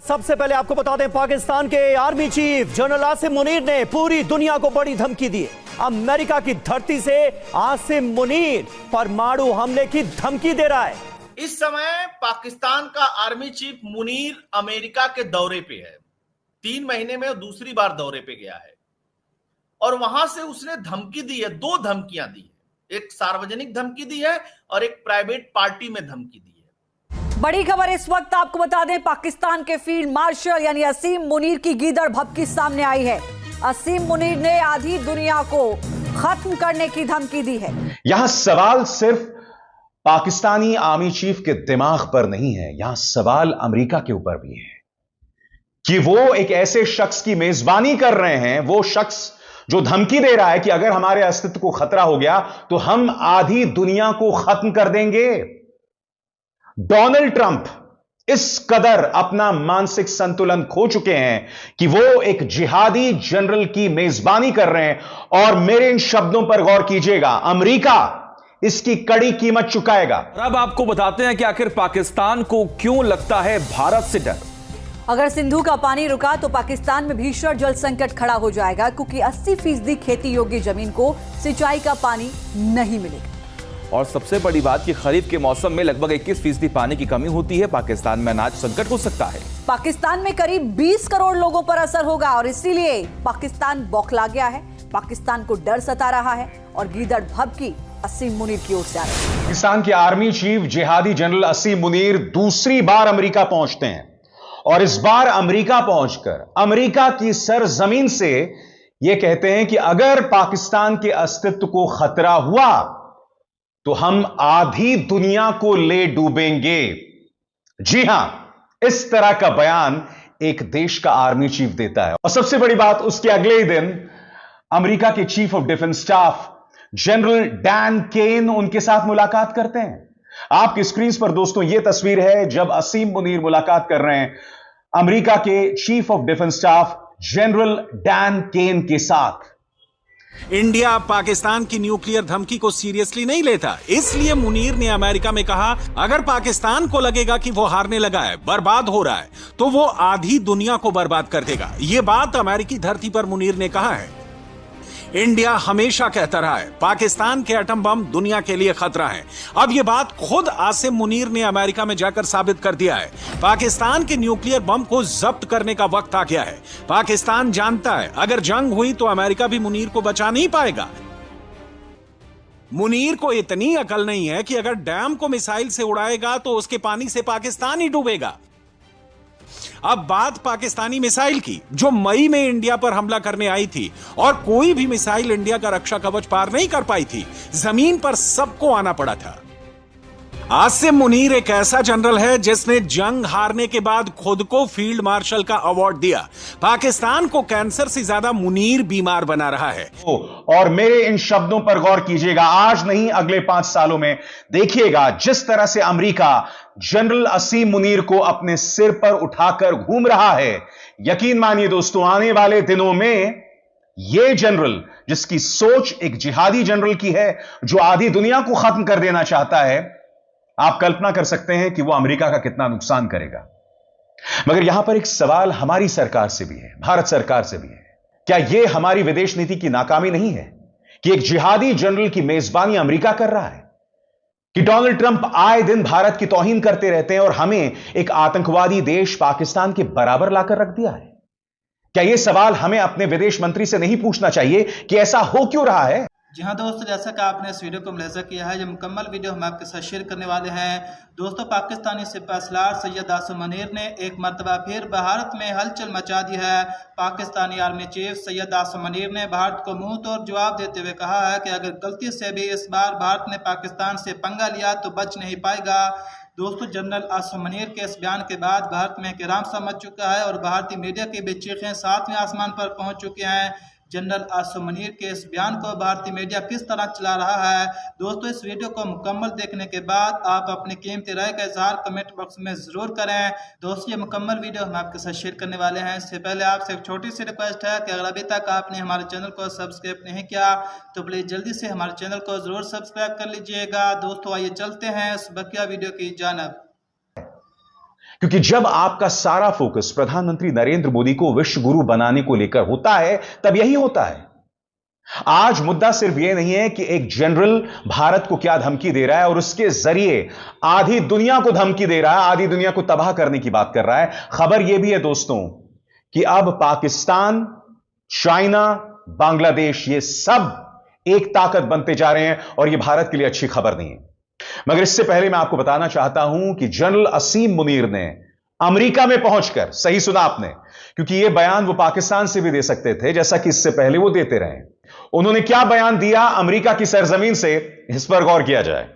सबसे पहले आपको बता दें, पाकिस्तान के army chief general Asim Munir ने पूरी दुनिया को बड़ी धमकी दी है। अमेरिका की धरती से आसिम मुनीर परमाणु हमले की धमकी दे रहा है। इस समय पाकिस्तान का आर्मी चीफ मुनीर अमेरिका के दौरे पे है। 3 महीने में दूसरी बार दौरे पे गया है और वहां से उसने धमकी दी है। 2 धमकियां दी है, एक सार्वजनिक धमकी दी है और एक प्राइवेट पार्टी में धमकी दी है। बड़ी खबर इस वक्त आपको बता दें, पाकिस्तान के फील्ड मार्शल यानी असीम मुनीर की गीदड़ भभकी सामने आई है। असीम मुनीर ने आधी दुनिया को खत्म करने की धमकी दी है। यहां सवाल सिर्फ पाकिस्तानी आर्मी चीफ के दिमाग पर नहीं है, यहां सवाल अमेरिका के ऊपर भी है कि वो एक ऐसे शख्स की मेजबानी कर रहे हैं, वो शख्स जो धमकी दे रहा है कि अगर हमारे अस्तित्व को खतरा हो गया तो हम आधी दुनिया को खत्म कर देंगे। डोनाल्ड ट्रंप इस कदर अपना मानसिक संतुलन खो चुके हैं कि वो एक जिहादी जनरल की मेजबानी कर रहे हैं। और मेरे इन शब्दों पर गौर कीजिएगा, अमेरिका इसकी कड़ी कीमत चुकाएगा। अब आपको बताते हैं कि आखिर पाकिस्तान को क्यों लगता है भारत से डर। अगर सिंधु का पानी रुका तो पाकिस्तान में भीषण जल संकट खड़ा हो जाएगा, क्योंकि 80% खेती योग्य जमीन को सिंचाई का पानी नहीं मिलेगा। और सबसे बड़ी बात कि खरीफ के मौसम में लगभग 21% पानी की कमी होती है। पाकिस्तान में अनाज संकट हो सकता है। पाकिस्तान में करीब 20 करोड़ लोगों पर असर होगा और इसीलिए पाकिस्तान बौखला गया है। पाकिस्तान को डर सता रहा है और गीदड़ भभकी असीम मुनीर की ओर से आ रही है। पाकिस्तान के आर्मी चीफ जिहादी जनरल असीम मुनीर दूसरी बार अमेरिका पहुंचते हैं और इस बार अमेरिका पहुंचकर अमेरिका की सरजमीन से यह कहते हैं कि अगर पाकिस्तान के अस्तित्व को खतरा हुआ तो हम आधी दुनिया को ले डूबेंगे। जी हां, इस तरह का बयान एक देश का आर्मी चीफ देता है। और सबसे बड़ी बात, उसके अगले ही दिन अमेरिका के chief of defence staff general Dan Caine उनके साथ मुलाकात करते हैं। आपकी स्क्रीन पर दोस्तों यह तस्वीर है जब असीम मुनीर मुलाकात कर रहे हैं अमेरिका के chief of defence staff general Dan Caine के साथ। इंडिया पाकिस्तान की न्यूक्लियर धमकी को सीरियसली नहीं लेता, इसलिए मुनीर ने अमेरिका में कहा अगर पाकिस्तान को लगेगा कि वो हारने लगा है, बर्बाद हो रहा है, तो वो आधी दुनिया को बर्बाद कर देगा। ये बात अमेरिकी धरती पर मुनीर ने कहा है। इंडिया हमेशा कहता रहा है पाकिस्तान के एटम बम दुनिया के लिए खतरा है। अब यह बात खुद आसिम मुनीर ने अमेरिका में जाकर साबित कर दिया है। पाकिस्तान के न्यूक्लियर बम को जब्त करने का वक्त आ गया है। पाकिस्तान जानता है अगर जंग हुई तो अमेरिका भी मुनीर को बचा नहीं पाएगा। मुनीर को इतनी अकल नहीं है कि अगर डैम को मिसाइल से उड़ाएगा तो उसके पानी से पाकिस्तान ही डूबेगा। अब बात पाकिस्तानी मिसाइल की, जो मई में इंडिया पर हमला करने आई थी और कोई भी मिसाइल इंडिया का रक्षा कवच पार नहीं कर पाई थी। जमीन पर सबको आना पड़ा था। आसिम मुनीर एक ऐसा जनरल है जिसने जंग हारने के बाद खुद को फील्ड मार्शल का अवार्ड दिया। पाकिस्तान को कैंसर से ज्यादा मुनीर बीमार बना रहा है। और मेरे इन शब्दों पर गौर कीजिएगा, आज नहीं अगले 5 सालों में देखिएगा जिस तरह से अमेरिका जनरल असीम मुनीर को अपने सिर पर उठाकर घूम रहा है। यकीन मानिए दोस्तों, आने वाले दिनों में यह जनरल, जिसकी सोच एक जिहादी जनरल की है, जो आधी दुनिया को खत्म कर देना चाहता है, आप कल्पना कर सकते हैं कि वह अमेरिका का कितना नुकसान करेगा। मगर यहां पर एक सवाल हमारी सरकार से भी है, भारत सरकार से भी है। क्या यह हमारी विदेश नीति की नाकामी नहीं है कि एक जिहादी जनरल की मेजबानी अमेरिका कर रहा है, कि डोनाल्ड ट्रंप आए दिन भारत की तौहीन करते रहते हैं और हमें एक आतंकवादी देश पाकिस्तान के बराबर लाकर रख दिया है? क्या यह सवाल हमें अपने विदेश मंत्री से नहीं पूछना चाहिए कि ऐसा हो क्यों रहा है? जी हाँ दोस्तों, जैसा कि आपने इस वीडियो को मुलाहिजा किया है, जो मुकम्मल वीडियो हम आपके साथ शेयर करने वाले हैं। दोस्तों, पाकिस्तानी सिपहसालार सैयद आसिम मुनीर ने एक मरतबा फिर भारत में हलचल मचा दी है। पाकिस्तानी आर्मी चीफ सैयद आसिम मुनीर ने भारत को मुंह तोड़ जवाब देते हुए कहा है कि अगर गलती से भी इस बार भारत ने पाकिस्तान से पंगा लिया तो बच नहीं पाएगा। दोस्तों, जनरल आसिम मुनीर के इस बयान के बाद भारत में किराम सा मच चुका है और भारतीय मीडिया की भी चीखें 7वें आसमान पर पहुंच चुके हैं। जनरल आसिम मुनीर के इस बयान को भारतीय मीडिया किस तरह चला रहा है। दोस्तों, इस वीडियो को मुकम्मल देखने के बाद आप अपनी कीमती राय का इजहार कमेंट बॉक्स में ज़रूर करें। दोस्तों, ये मुकम्मल वीडियो हम आपके साथ शेयर करने वाले हैं। इससे पहले आपसे एक छोटी सी रिक्वेस्ट है कि अगर अभी तक आपने हमारे चैनल को सब्सक्राइब नहीं किया तो प्लीज़ जल्दी से हमारे चैनल को ज़रूर सब्सक्राइब कर लीजिएगा। दोस्तों, आइए चलते हैं इस बकिया वीडियो की जानिब। क्योंकि जब आपका सारा फोकस प्रधानमंत्री नरेंद्र मोदी को विश्व गुरु बनाने को लेकर होता है, तब यही होता है। आज मुद्दा सिर्फ यह नहीं है कि एक जनरल भारत को क्या धमकी दे रहा है और उसके जरिए आधी दुनिया को धमकी दे रहा है, आधी दुनिया को तबाह करने की बात कर रहा है। खबर यह भी है दोस्तों कि अब पाकिस्तान, चाइना, बांग्लादेश, ये सब एक ताकत बनते जा रहे हैं और यह भारत के लिए अच्छी खबर नहीं है। मगर इससे पहले मैं आपको बताना चाहता हूं कि जनरल असीम मुनीर ने अमेरिका में पहुंचकर, सही सुना आपने, क्योंकि यह बयान वो पाकिस्तान से भी दे सकते थे जैसा कि इससे पहले वो देते रहे, उन्होंने क्या बयान दिया अमेरिका की सरजमीन से, इस पर गौर किया जाए।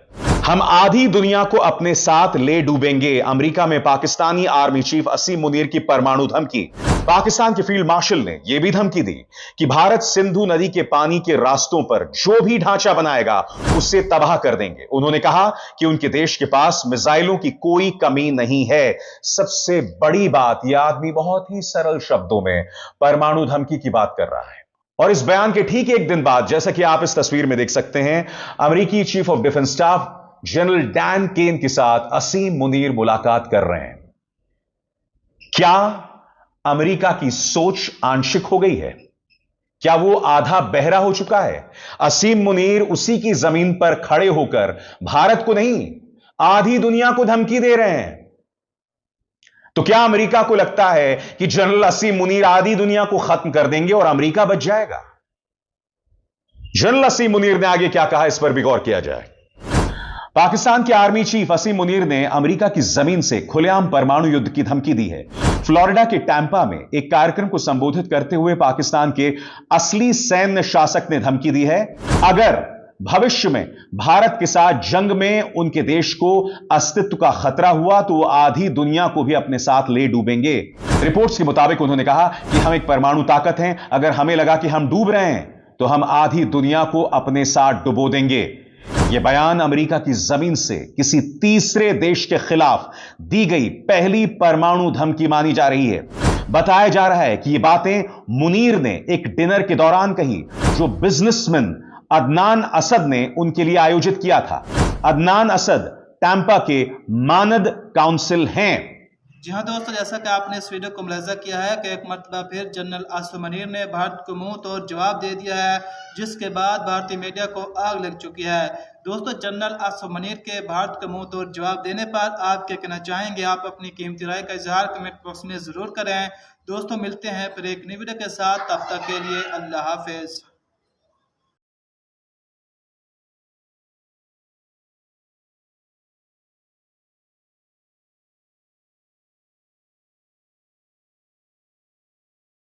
हम आधी दुनिया को अपने साथ ले डूबेंगे, अमेरिका में पाकिस्तानी आर्मी चीफ असीम मुनीर की परमाणु धमकी। पाकिस्तान के फील्ड मार्शल ने यह भी धमकी दी कि भारत सिंधु नदी के पानी के रास्तों पर जो भी ढांचा बनाएगा उसे तबाह कर देंगे। उन्होंने कहा कि उनके देश के पास मिसाइलों की कोई कमी नहीं है। सबसे बड़ी बात, यह आदमी बहुत ही सरल शब्दों में परमाणु धमकी की बात कर रहा है। और इस बयान के ठीक एक दिन बाद, जैसा कि आप इस तस्वीर में देख सकते हैं, अमेरिकी chief of defence staff general Dan Caine के साथ असीम मुनीर मुलाकात कर रहे हैं। क्या अमेरिका की सोच आंशिक हो गई है? क्या वो आधा बहरा हो चुका है? असीम मुनीर उसी की जमीन पर खड़े होकर भारत को नहीं, आधी दुनिया को धमकी दे रहे हैं। तो क्या अमेरिका को लगता है कि जनरल असीम मुनीर आधी दुनिया को खत्म कर देंगे और अमेरिका बच जाएगा? जनरल असीम मुनीर ने आगे क्या कहा, इस पर भी गौर किया जाए। पाकिस्तान के आर्मी चीफ असीम मुनीर ने अमेरिका की जमीन से खुलेआम परमाणु युद्ध की धमकी दी है। फ्लोरिडा के टैंपा में एक कार्यक्रम को संबोधित करते हुए पाकिस्तान के असली सैन्य शासक ने धमकी दी है, अगर भविष्य में भारत के साथ जंग में उनके देश को अस्तित्व का खतरा हुआ तो वो आधी दुनिया को भी अपने साथ ले डूबेंगे। रिपोर्ट्स के मुताबिक उन्होंने कहा कि हम एक परमाणु ताकत हैं, अगर हमें लगा कि हम डूब रहे हैं तो हम आधी दुनिया को अपने साथ डुबो देंगे। यह बयान अमेरिका की जमीन से किसी तीसरे देश के खिलाफ दी गई पहली परमाणु धमकी मानी जा रही है। बताया जा रहा है कि ये बातें मुनीर ने एक डिनर के दौरान कही जो बिजनेसमैन अदनान असद ने उनके लिए आयोजित किया था। अदनान असद टैंपा के मानद काउंसिल हैं। जी हाँ दोस्तों, जैसा कि आपने इस वीडियो को मुलाहिजा किया है कि एक मरतबा फिर जनरल असीम मुनीर ने भारत को मुंह तोड़ जवाब दे दिया है, जिसके बाद भारतीय मीडिया को आग लग चुकी है। दोस्तों, जनरल असीम मुनीर के भारत को मुंह तोड़ जवाब देने पर आप क्या कहना चाहेंगे? आप अपनी कीमती राय का इजहार कमेंट बॉक्स में जरूर करें। दोस्तों, मिलते हैं फिर एक नई वीडियो के साथ, तब तक के लिए अल्लाह हाफिज।